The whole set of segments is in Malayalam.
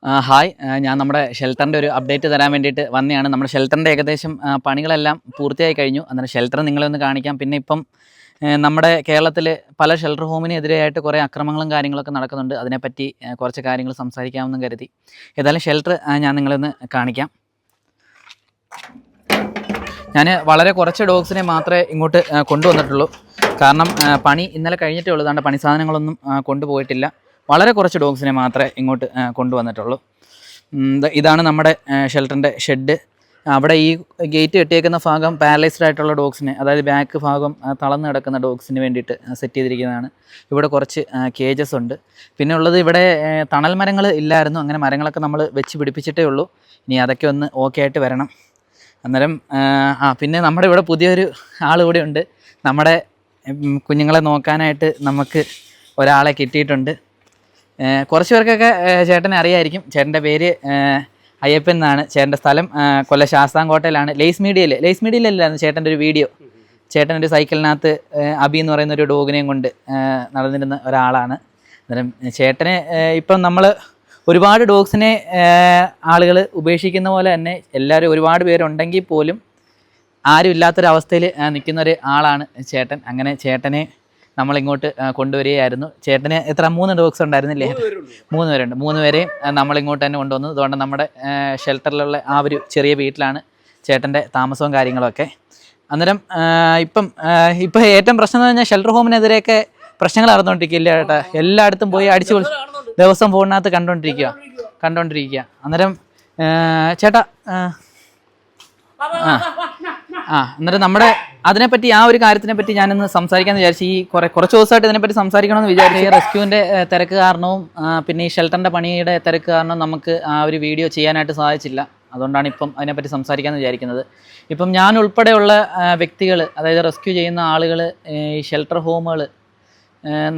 ഹായ് ഞാൻ നമ്മുടെ ഷെൽട്ടറിൻ്റെ ഒരു അപ്ഡേറ്റ് തരാൻ വേണ്ടിയിട്ട് വന്നതാണ്. നമ്മുടെ ഷെൽട്ടറിൻ്റെ ഏകദേശം പണികളെല്ലാം പൂർത്തിയായി കഴിഞ്ഞു. അന്നേരം ഷെൽട്ടർ നിങ്ങളെ ഒന്ന് കാണിക്കാം. പിന്നെ ഇപ്പം നമ്മുടെ കേരളത്തിൽ പല ഷെൽട്ടർ ഹോമിനെതിരെയായിട്ട് കുറേ അക്രമങ്ങളും കാര്യങ്ങളൊക്കെ നടക്കുന്നുണ്ട്. അതിനെപ്പറ്റി കുറച്ച് കാര്യങ്ങൾ സംസാരിക്കാമെന്നും കരുതി. ഏതായാലും ഷെൽട്ടർ ഞാൻ നിങ്ങളെ ഒന്ന് കാണിക്കാം. ഞാൻ വളരെ കുറച്ച് ഡോഗ്സിനെ മാത്രമേ ഇങ്ങോട്ട് കൊണ്ടുവന്നിട്ടുള്ളൂ. കാരണം പണി ഇന്നലെ കഴിഞ്ഞിട്ടേ ഉള്ളൂ. അതുകൊണ്ട് പണി സാധനങ്ങളൊന്നും കൊണ്ടുപോയിട്ടില്ല. വളരെ കുറച്ച് ഡോഗ്സിനെ മാത്രമേ ഇങ്ങോട്ട് കൊണ്ടുവന്നിട്ടുള്ളൂ. ഇതാണ് നമ്മുടെ ഷെൽട്ടറിൻ്റെ ഷെഡ്. അവിടെ ഈ ഗേറ്റ് കെട്ടിയേക്കുന്ന ഭാഗം പാരലൈസ്ഡ് ആയിട്ടുള്ള ഡോഗ്സിന്, അതായത് ബാക്ക് ഭാഗം തളർന്ന് കിടക്കുന്ന ഡോഗ്സിന് വേണ്ടിയിട്ട് സെറ്റ് ചെയ്തിരിക്കുന്നതാണ്. ഇവിടെ കുറച്ച് കേജസ് ഉണ്ട്. പിന്നെ ഉള്ളത് ഇവിടെ തണൽ മരങ്ങൾ ഇല്ലായിരുന്നു. അങ്ങനെ മരങ്ങളൊക്കെ നമ്മൾ വെച്ച് പിടിപ്പിച്ചിട്ടേ ഉള്ളൂ. ഇനി അതൊക്കെ ഒന്ന് ഓക്കെ ആയിട്ട് വരണം. അന്നേരം പിന്നെ നമ്മുടെ ഇവിടെ പുതിയൊരു ആൾ കൂടെ ഉണ്ട്. നമ്മുടെ കുഞ്ഞുങ്ങളെ നോക്കാനായിട്ട് നമുക്ക് ഒരാളെ കിട്ടിയിട്ടുണ്ട്. കുറച്ച് പേർക്കൊക്കെ ചേട്ടനെ അറിയായിരിക്കും. ചേട്ടൻ്റെ പേര് അയ്യപ്പൻ എന്നാണ്. ചേട്ടൻ്റെ സ്ഥലം കൊല്ലം ശാസ്താംകോട്ടയിലാണ്. ലേസ് മീഡിയയിലല്ലായിരുന്നു ചേട്ടൻ്റെ ഒരു വീഡിയോ. ചേട്ടനൊരു സൈക്കിളിനകത്ത് അബി എന്ന് പറയുന്ന ഒരു ഡോഗിനെയും കൊണ്ട് നടന്നിരുന്ന ഒരാളാണ്. അന്നേരം ചേട്ടനെ ഇപ്പം നമ്മൾ ഒരുപാട് ഡോഗ്സിനെ ആളുകൾ ഉപേക്ഷിക്കുന്ന പോലെ തന്നെ എല്ലാവരും ഒരുപാട് പേരുണ്ടെങ്കിൽ പോലും ആരും ഇല്ലാത്തൊരവസ്ഥയിൽ നിൽക്കുന്ന ഒരു ആളാണ് ചേട്ടൻ. അങ്ങനെ ചേട്ടനെ നമ്മളിങ്ങോട്ട് കൊണ്ടുവരികയായിരുന്നു. ചേട്ടന് എത്ര 3 ഡോഗ്സ് ഉണ്ടായിരുന്നില്ലേ? 3 പേരുണ്ട്. 3 പേരെയും നമ്മളിങ്ങോട്ട് തന്നെ കൊണ്ടുവന്നു. അതുകൊണ്ട് നമ്മുടെ ഷെൽട്ടറിലുള്ള ആ ഒരു ചെറിയ വീട്ടിലാണ് ചേട്ടൻ്റെ താമസവും കാര്യങ്ങളൊക്കെ. അന്നേരം ഇപ്പം ഏറ്റവും പ്രശ്നം എന്ന് പറഞ്ഞാൽ ഷെൽട്ടർ ഹോമിനെതിരെയൊക്കെ പ്രശ്നങ്ങൾ നടന്നുകൊണ്ടിരിക്കില്ല ചേട്ടാ. എല്ലായിടത്തും പോയി അടിച്ചു ദിവസം ഫോണിനകത്ത് കണ്ടുകൊണ്ടിരിക്കുക. അന്നേരം ചേട്ടാ എന്നിട്ട് നമ്മുടെ അതിനെപ്പറ്റി ആ ഒരു കാര്യത്തിനെ പറ്റി ഞാനൊന്ന് സംസാരിക്കാമെന്ന് വിചാരിച്ചു. ഈ കുറച്ച് ദിവസമായിട്ട് ഇതിനെപ്പറ്റി സംസാരിക്കണമെന്ന് വിചാരിച്ചു. ഈ റെസ്ക്യൂവിൻ്റെ തിരക്ക് കാരണവും പിന്നെ ഈ ഷെൽട്ടറിൻ്റെ പണിയുടെ തിരക്ക് കാരണവും നമുക്ക് ആ ഒരു വീഡിയോ ചെയ്യാനായിട്ട് സാധിച്ചില്ല. അതുകൊണ്ടാണ് ഇപ്പം അതിനെപ്പറ്റി സംസാരിക്കാമെന്ന് വിചാരിക്കുന്നത്. ഇപ്പം ഞാൻ ഉൾപ്പെടെയുള്ള വ്യക്തികൾ, അതായത് റെസ്ക്യൂ ചെയ്യുന്ന ആളുകൾ ഈ ഷെൽട്ടർ ഹോമുകൾ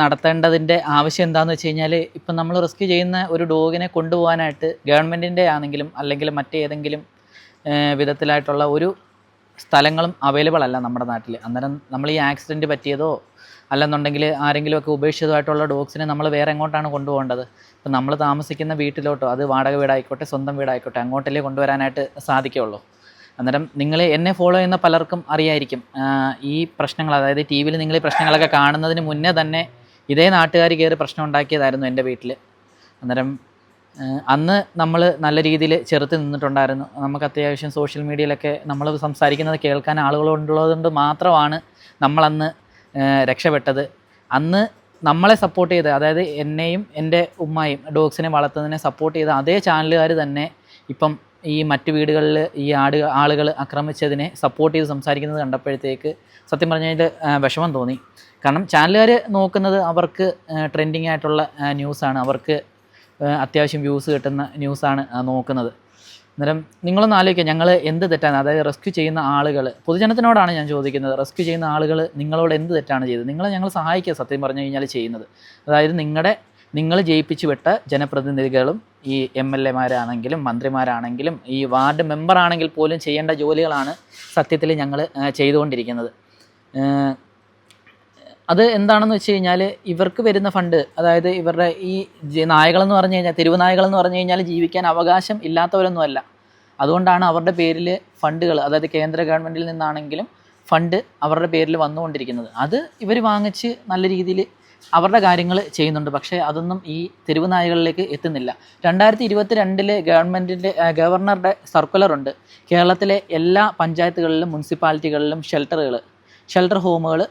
നടത്തേണ്ടതിൻ്റെ ആവശ്യം എന്താണെന്ന് വെച്ച് കഴിഞ്ഞാൽ, ഇപ്പം നമ്മൾ റെസ്ക്യൂ ചെയ്യുന്ന ഒരു ഡോഗിനെ കൊണ്ടുപോകാനായിട്ട് ഗവൺമെൻറ്റിൻ്റെ ആണെങ്കിലും അല്ലെങ്കിൽ മറ്റേതെങ്കിലും വിധത്തിലായിട്ടുള്ള ഒരു സ്ഥലങ്ങളും അവൈലബിൾ അല്ല നമ്മുടെ നാട്ടിൽ. അന്നേരം നമ്മൾ ഈ ആക്സിഡൻറ്റ് പറ്റിയതോ അല്ലെന്നുണ്ടെങ്കിൽ ആരെങ്കിലുമൊക്കെ ഉപേക്ഷിതമായിട്ടുള്ള ഡോഗ്സിനെ നമ്മൾ വേറെ എങ്ങോട്ടാണ് കൊണ്ടുപോകേണ്ടത്? ഇപ്പം നമ്മൾ താമസിക്കുന്ന വീട്ടിലോട്ടോ, അത് വാടക വീടായിക്കോട്ടെ സ്വന്തം വീടായിക്കോട്ടെ, അങ്ങോട്ടല്ലേ കൊണ്ടുവരാനായിട്ട് സാധിക്കുകയുള്ളൂ. അന്നേരം നിങ്ങൾ എന്നെ ഫോളോ ചെയ്യുന്ന പലർക്കും അറിയായിരിക്കും ഈ പ്രശ്നങ്ങൾ. അതായത് ടി വിയിൽ നിങ്ങൾ ഈ പ്രശ്നങ്ങളൊക്കെ കാണുന്നതിന് മുന്നേ തന്നെ ഇതേ നാട്ടുകാർ കയറി പ്രശ്നം ഉണ്ടാക്കിയതായിരുന്നു എൻ്റെ വീട്ടിൽ. അന്നേരം അന്ന് നമ്മൾ നല്ല രീതിയിൽ ചെറുത്ത് നിന്നിട്ടുണ്ടായിരുന്നു. നമുക്ക് അത്യാവശ്യം സോഷ്യൽ മീഡിയയിലൊക്കെ നമ്മൾ സംസാരിക്കുന്നത് കേൾക്കാൻ ആളുകളുള്ളതുകൊണ്ട് മാത്രമാണ് നമ്മളന്ന് രക്ഷപ്പെട്ടത്. അന്ന് നമ്മളെ സപ്പോർട്ട് ചെയ്ത്, അതായത് എന്നെയും എൻ്റെ ഉമ്മായും ഡോഗ്സിനെ വളർത്തുന്നതിനെ സപ്പോർട്ട് ചെയ്ത അതേ ചാനലുകാർ തന്നെ ഇപ്പം ഈ മറ്റു വീടുകളിൽ ഈ ആളുകൾ ആക്രമിച്ചതിനെ സപ്പോർട്ട് ചെയ്ത് സംസാരിക്കുന്നത് കണ്ടപ്പോഴത്തേക്ക് സത്യം പറഞ്ഞാൽ വിഷമം തോന്നി. കാരണം ചാനലുകാർ നോക്കുന്നത് അവർക്ക് ട്രെൻഡിങ് ആയിട്ടുള്ള ന്യൂസാണ്, അവർക്ക് അത്യാവശ്യം വ്യൂസ് കിട്ടുന്ന ന്യൂസാണ് നോക്കുന്നത്. അന്നേരം നിങ്ങളൊന്ന് ആലോചിക്കുക, ഞങ്ങൾ എന്ത് തെറ്റാണ്, അതായത് റെസ്ക്യൂ ചെയ്യുന്ന ആളുകൾ, പൊതുജനത്തിനോടാണ് ഞാൻ ചോദിക്കുന്നത്, റെസ്ക്യൂ ചെയ്യുന്ന ആളുകൾ നിങ്ങളോട് എന്ത് തെറ്റാണ് ചെയ്തത്? നിങ്ങളെ ഞങ്ങൾ സഹായിക്കുക സത്യം പറഞ്ഞു കഴിഞ്ഞാൽ ചെയ്യുന്നത്. അതായത് നിങ്ങൾ ജയിപ്പിച്ചു വിട്ട ജനപ്രതിനിധികളും ഈ MLA-മാരാണെങ്കിലും മന്ത്രിമാരാണെങ്കിലും ഈ വാർഡ് മെമ്പറാണെങ്കിൽ പോലും ചെയ്യേണ്ട ജോലികളാണ് സത്യത്തിൽ ഞങ്ങൾ ചെയ്തുകൊണ്ടിരിക്കുന്നത്. അത് എന്താണെന്ന് വെച്ച് കഴിഞ്ഞാൽ, ഇവർക്ക് വരുന്ന ഫണ്ട്, അതായത് ഇവരുടെ ഈ നായകളെന്ന് പറഞ്ഞു കഴിഞ്ഞാൽ, തെരുവ് നായകളെന്ന് പറഞ്ഞു കഴിഞ്ഞാൽ ജീവിക്കാൻ അവകാശം ഇല്ലാത്തവരൊന്നുമല്ല. അതുകൊണ്ടാണ് അവരുടെ പേരിൽ ഫണ്ടുകൾ, അതായത് കേന്ദ്ര ഗവൺമെൻറ്റിൽ നിന്നാണെങ്കിലും ഫണ്ട് അവരുടെ പേരിൽ വന്നുകൊണ്ടിരിക്കുന്നത്. അത് ഇവർ വാങ്ങിച്ച് നല്ല രീതിയിൽ അവരുടെ കാര്യങ്ങൾ ചെയ്യുന്നുണ്ട്. പക്ഷേ അതൊന്നും ഈ തെരുവ് നായകളിലേക്ക് എത്തുന്നില്ല. 2022 ഗവൺമെൻറ്റിൻ്റെ ഗവർണറുടെ സർക്കുലറുണ്ട്. കേരളത്തിലെ എല്ലാ പഞ്ചായത്തുകളിലും മുനിസിപ്പാലിറ്റികളിലും ഷെൽട്ടർ ഹോമുകൾ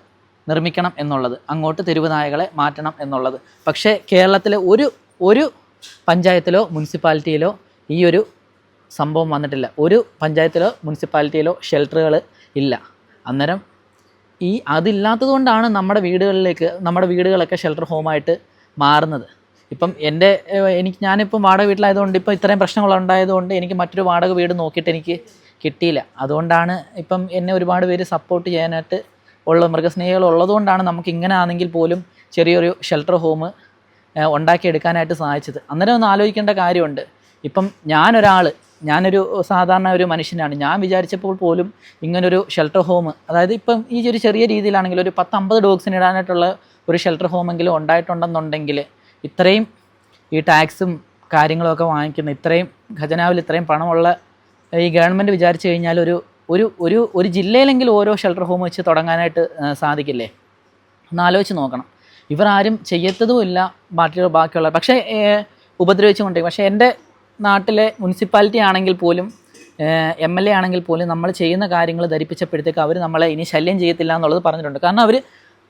നിർമ്മിക്കണം എന്നുള്ളത്, അങ്ങോട്ട് തെരുവ് നായകളെ മാറ്റണം എന്നുള്ളത്. പക്ഷേ കേരളത്തിലെ ഒരു പഞ്ചായത്തിലോ മുനിസിപ്പാലിറ്റിയിലോ ഈ ഒരു സംഭവം വന്നിട്ടില്ല. ഒരു പഞ്ചായത്തിലോ മുനിസിപ്പാലിറ്റിയിലോ ഷെൽട്ടറുകൾ ഇല്ല. അന്നേരം അതില്ലാത്തത് കൊണ്ടാണ് നമ്മുടെ വീടുകളൊക്കെ ഷെൽട്ടർ ഹോമായിട്ട് മാറുന്നത്. ഇപ്പം ഞാനിപ്പം വാടക വീട്ടിലായതുകൊണ്ട് ഇപ്പം ഇത്രയും പ്രശ്നങ്ങളുണ്ടായതുകൊണ്ട് എനിക്ക് മറ്റൊരു വാടക വീട് നോക്കിയിട്ട് എനിക്ക് കിട്ടിയില്ല. അതുകൊണ്ടാണ് ഇപ്പം എന്നെ ഒരുപാട് പേര് സപ്പോർട്ട് ചെയ്യാനായിട്ട് മൃഗസ്നേഹികൾ ഉള്ളതുകൊണ്ടാണ് നമുക്ക് ഇങ്ങനെ ആണെങ്കിൽ പോലും ചെറിയൊരു ഷെൽട്ടർ ഹോം ഉണ്ടാക്കിയെടുക്കാനായിട്ട് സാധിച്ചത്. അന്നേരം ഒന്ന് ആലോചിക്കേണ്ട കാര്യമുണ്ട്. ഇപ്പം ഞാനൊരു സാധാരണ ഒരു മനുഷ്യനാണ്. ഞാൻ വിചാരിച്ചപ്പോൾ പോലും ഇങ്ങനൊരു ഷെൽട്ടർ ഹോം, അതായത് ഇപ്പം ഈ ഒരു ചെറിയ രീതിയിലാണെങ്കിൽ ഒരു 10-50 ഡോഗ്സിന് ഇടാനായിട്ടുള്ള ഒരു ഷെൽട്ടർ ഹോമെങ്കിലും ഉണ്ടായിട്ടുണ്ടെന്നുണ്ടെങ്കിൽ ഇത്രയും ഈ ടാക്സും കാര്യങ്ങളൊക്കെ വാങ്ങിക്കുന്ന ഇത്രയും ഖജനാവിൽ ഇത്രയും പണമുള്ള ഈ ഗവൺമെൻറ് വിചാരിച്ചു കഴിഞ്ഞാൽ ഒരു ജില്ലയിലെങ്കിലും ഓരോ ഷെൽട്ടർ ഹോം വെച്ച് തുടങ്ങാനായിട്ട് സാധിക്കില്ലേ? ഒന്ന് ആലോചിച്ച് നോക്കണം. ഇവർ ആരും ചെയ്യത്തതുമില്ല ബാക്കിയുള്ള പക്ഷേ ഉപദ്രവിച്ചുകൊണ്ടിരിക്കും. പക്ഷേ എൻ്റെ നാട്ടിലെ മുനിസിപ്പാലിറ്റി ആണെങ്കിൽ പോലും MLA ആണെങ്കിൽ പോലും നമ്മൾ ചെയ്യുന്ന കാര്യങ്ങൾ ധരിപ്പിച്ചപ്പോഴത്തേക്ക് അവർ നമ്മളെ ഇനി ശല്യം ചെയ്യത്തില്ല എന്നുള്ളത് പറഞ്ഞിട്ടുണ്ട്. കാരണം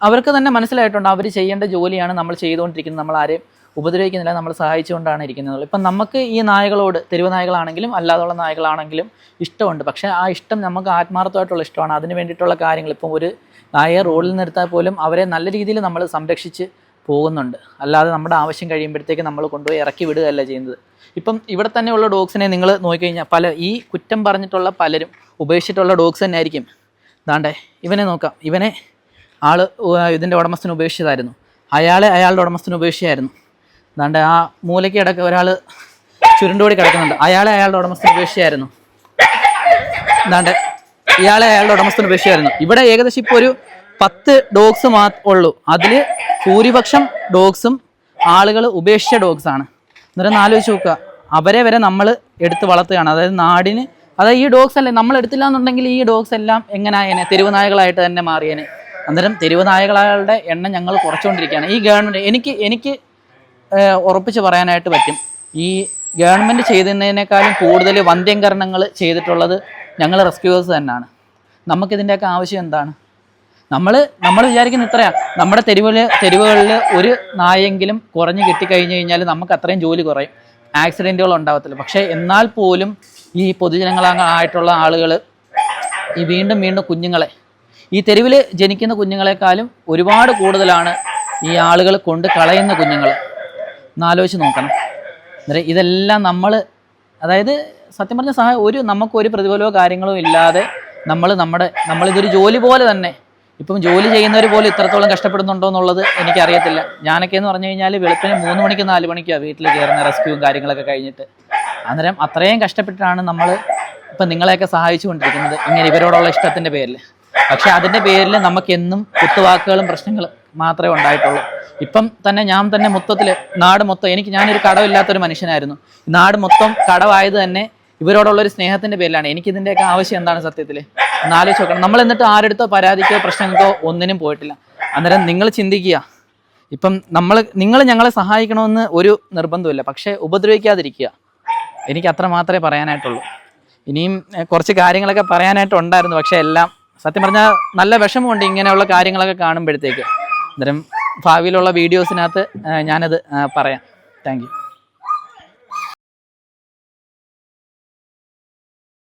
അവർക്ക് തന്നെ മനസ്സിലായിട്ടുണ്ട് അവർ ചെയ്യേണ്ട ജോലിയാണ് നമ്മൾ ചെയ്തുകൊണ്ടിരിക്കുന്നത്, നമ്മൾ ആരെയും ഉപദ്രവിക്കുന്നില്ല, നമ്മൾ സഹായിച്ചുകൊണ്ടാണ് ഇരിക്കുന്നത്. ഇപ്പം നമുക്ക് ഈ നായകളോട്, തെരുവ് നായകളാണെങ്കിലും അല്ലാതുള്ള നായകളാണെങ്കിലും ഇഷ്ടമുണ്ട്. പക്ഷേ ആ ഇഷ്ടം നമുക്ക് ആത്മാർത്ഥമായിട്ടുള്ള ഇഷ്ടമാണ്. അതിന് വേണ്ടിയിട്ടുള്ള കാര്യങ്ങൾ, ഇപ്പം ഒരു നായയെ റോഡിൽ നിർത്താൻ പോലും അവരെ നല്ല രീതിയിൽ നമ്മൾ സംരക്ഷിച്ച് പോകുന്നുണ്ട്. അല്ലാതെ നമ്മുടെ ആവശ്യം കഴിയുമ്പോഴത്തേക്ക് നമ്മൾ കൊണ്ടുപോയി ഇറക്കി വിടുകയല്ല ചെയ്യുന്നത്. ഇപ്പം ഇവിടെ തന്നെയുള്ള ഡോഗ്സിനെ നിങ്ങൾ നോക്കിക്കഴിഞ്ഞാൽ ഈ കുറ്റം പറഞ്ഞിട്ടുള്ള പലരും ഉപേക്ഷിച്ചിട്ടുള്ള ഡോഗ്സ് തന്നെ ആയിരിക്കും. ദാണ്ടേ ഇവനെ നോക്കാം, ഇവനെ ഇതിൻ്റെ ഉടമസ്ഥന് ഉപേക്ഷിച്ചതായിരുന്നു, അയാളുടെ ഉടമസ്ഥന് ഉപേക്ഷിച്ചായിരുന്നു. ദാണ്ടെ ആ മൂലയ്ക്ക് ഒരാൾ ചുരുണ്ടുകൂടി കിടക്കുന്നുണ്ട്, അയാളുടെ ഉടമസ്ഥന് ഉപേക്ഷിച്ചായിരുന്നു. ദാണ്ടെ അയാളുടെ ഉടമസ്ഥന് ഉപേക്ഷിച്ചായിരുന്നു. ഇവിടെ ഏകദേശം ഇപ്പോൾ ഒരു 10 ഡോഗ്സ് ഉള്ളൂ. അതിൽ ഭൂരിപക്ഷം ഡോഗ്സും ആളുകൾ ഉപേക്ഷിച്ച ഡോഗ്സാണ്. അന്നേരം ആലോചിച്ച് നോക്കുക, അവരെ വരെ നമ്മൾ എടുത്ത് വളർത്തുകയാണ്. അതായത് ഈ ഡോഗ്സ് അല്ലേ നമ്മൾ എടുത്തില്ല എന്നുണ്ടെങ്കിൽ ഈ ഡോഗ്സ് എല്ലാം എങ്ങനെയായേനെ, തെരുവ് നായകളായിട്ട് തന്നെ മാറിയേനെ. അന്നേരം തെരുവ് നായകളുടെ എണ്ണം ഞങ്ങൾ കുറച്ചുകൊണ്ടിരിക്കുകയാണ്. ഈ ഗവൺമെൻറ് എനിക്ക് ഉറപ്പിച്ച് പറയാനായിട്ട് പറ്റും, ഈ ഗവൺമെൻറ് ചെയ്തതിനേക്കാളും കൂടുതൽ വന്ധ്യംകരണങ്ങൾ ചെയ്തിട്ടുള്ളത് ഞങ്ങൾ റെസ്ക്യൂവേഴ്സ് തന്നെയാണ്. നമുക്കിതിൻ്റെയൊക്കെ ആവശ്യം എന്താണ്? നമ്മൾ വിചാരിക്കുന്ന ഇത്രയാണ്, നമ്മുടെ തെരുവുകളിൽ ഒരു നായെങ്കിലും കുറഞ്ഞ് കിട്ടിക്കഴിഞ്ഞ് കഴിഞ്ഞാൽ നമുക്ക് അത്രയും ജോലി കുറയും, ആക്സിഡൻറ്റുകൾ ഉണ്ടാകത്തില്ല. പക്ഷേ എന്നാൽ പോലും ഈ പൊതുജനങ്ങളായിട്ടുള്ള ആളുകൾ ഈ വീണ്ടും കുഞ്ഞുങ്ങളെ, ഈ തെരുവിൽ ജനിക്കുന്ന കുഞ്ഞുങ്ങളെക്കാളും ഒരുപാട് കൂടുതലാണ് ഈ ആളുകൾ കൊണ്ട് കളയുന്ന കുഞ്ഞുങ്ങൾ. ഒന്നാലോചിച്ച് നോക്കണം. അന്നേരം ഇതെല്ലാം അതായത് സത്യം പറഞ്ഞ നമുക്കൊരു പ്രതിഫലമോ കാര്യങ്ങളോ ഇല്ലാതെ നമ്മളിതൊരു ജോലി പോലെ തന്നെ, ഇപ്പം ജോലി ചെയ്യുന്നവർ പോലും ഇത്രത്തോളം കഷ്ടപ്പെടുന്നുണ്ടോ എന്നുള്ളത് എനിക്കറിയത്തില്ല. ഞാനൊക്കെ എന്ന് പറഞ്ഞു കഴിഞ്ഞാൽ വെളുപ്പിന് 3 മണിക്ക് 4 മണിക്കാണ് വീട്ടിൽ കയറുന്ന റെസ്ക്യൂവും കാര്യങ്ങളൊക്കെ കഴിഞ്ഞിട്ട്. അന്നേരം അത്രയും കഷ്ടപ്പെട്ടിട്ടാണ് നമ്മൾ ഇപ്പം നിങ്ങളെയൊക്കെ സഹായിച്ചു കൊണ്ടിരിക്കുന്നത് ഇങ്ങനെ ഇവരോടുള്ള ഇഷ്ടത്തിൻ്റെ പേരിൽ. പക്ഷെ അതിൻ്റെ പേരിൽ നമുക്കെന്നും കുത്തുവാക്കുകളും പ്രശ്നങ്ങളും മാത്രമേ ഉണ്ടായിട്ടുള്ളൂ. ഇപ്പം തന്നെ ഞാൻ തന്നെ മൊത്തത്തിൽ നാട് മൊത്തം ഞാനൊരു കടമില്ലാത്തൊരു മനുഷ്യനായിരുന്നു. നാട് മൊത്തം കടമായത് തന്നെ ഇവരോടുള്ളൊരു സ്നേഹത്തിൻ്റെ പേരിലാണ്. എനിക്കിതിൻ്റെയൊക്കെ ആവശ്യം എന്താണ് സത്യത്തിൽ? എന്നാലോചിച്ച് നോക്കണം. നമ്മൾ എന്നിട്ട് ആരെടുത്തോ പരാതിക്കോ പ്രശ്നങ്ങൾക്കോ ഒന്നിനും പോയിട്ടില്ല. അന്നേരം നിങ്ങൾ ചിന്തിക്കുക, ഇപ്പം നിങ്ങൾ ഞങ്ങളെ സഹായിക്കണമെന്ന് ഒരു നിർബന്ധമില്ല, പക്ഷേ ഉപദ്രവിക്കാതിരിക്കുക. എനിക്ക് അത്ര മാത്രമേ പറയാനായിട്ടുള്ളൂ. ഇനിയും കുറച്ച് കാര്യങ്ങളൊക്കെ പറയാനായിട്ടുണ്ടായിരുന്നു, പക്ഷേ എല്ലാം സത്യം പറഞ്ഞാൽ നല്ല വിഷമമുണ്ട് ഇങ്ങനെയുള്ള കാര്യങ്ങളൊക്കെ കാണുമ്പോഴത്തേക്ക്. അന്നേരം ഭാവിയിലുള്ള വീഡിയോസിനകത്ത് ഞാനത് പറയാം. Thank you.